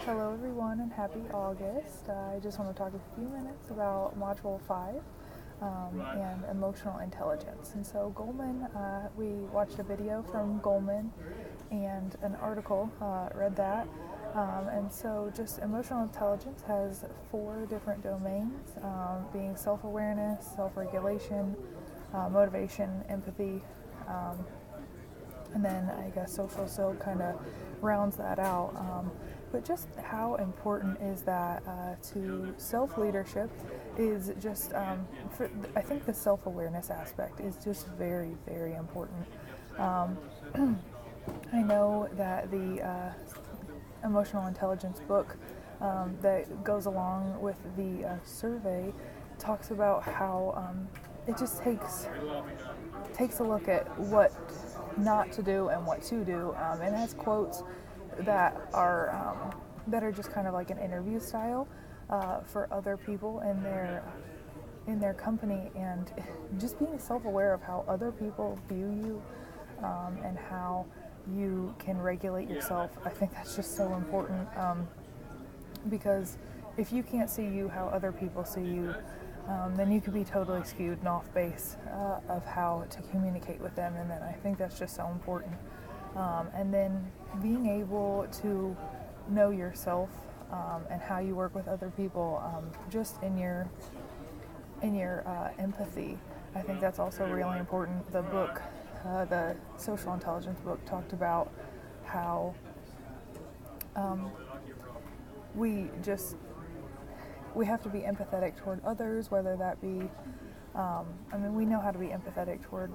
Hello everyone and happy August. I just want to talk a few minutes about Module 5 and emotional intelligence. And so Goleman, we watched a video from Goleman and an article, read that. And so just emotional intelligence has 4 different domains, being self-awareness, self-regulation, motivation, empathy, and then I guess social skill kind of rounds that out. But just how important is that to self-leadership is just, I think the self-awareness aspect is just very, very important. I know that the emotional intelligence book that goes along with the survey talks about how it just takes a look at what not to do and what to do, and has quotes that are just kind of like an interview style for other people in their company, and just being self-aware of how other people view you, and how you can regulate yourself. I think that's just so important, because if you can't see you how other people see you, then you could be totally skewed and off base of how to communicate with them, and then I think that's just so important. And then being able to know yourself, and how you work with other people, just in your empathy. I think that's also really important. The book, the social intelligence book, talked about how we have to be empathetic toward others, whether that be, we know how to be empathetic toward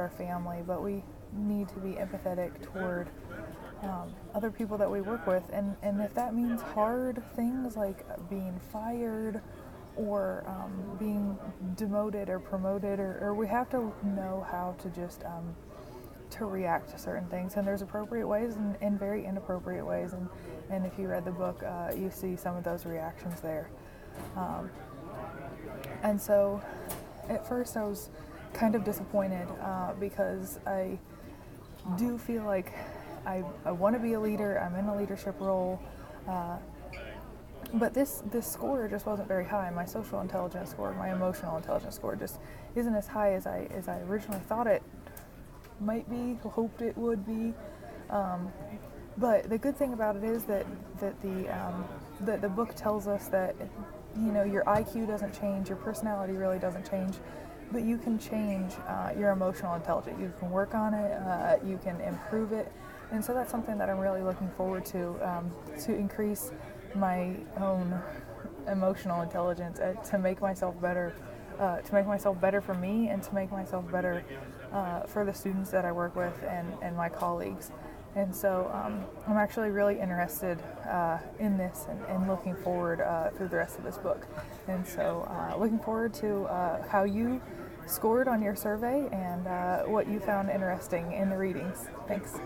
our family, but we need to be empathetic toward other people that we work with, and if that means hard things like being fired or being demoted or promoted, or we have to know how to just to react to certain things, and there's appropriate ways and very inappropriate ways, and if you read the book, you see some of those reactions there. And so at first I was kind of disappointed, because I do feel like I want to be a leader, I'm in a leadership role, but this score just wasn't very high. My social intelligence score, my emotional intelligence score just isn't as high as I originally thought it might be, hoped it would be. But the good thing about it is that the book tells us that, your IQ doesn't change, your personality really doesn't change, but you can change your emotional intelligence. You can work on it, you can improve it, and so that's something that I'm really looking forward to increase my own emotional intelligence, to make myself better, for me, and to make myself better for the students that I work with and my colleagues. And so I'm actually really interested in this and looking forward through the rest of this book. And so looking forward to how you scored on your survey and what you found interesting in the readings. Thanks.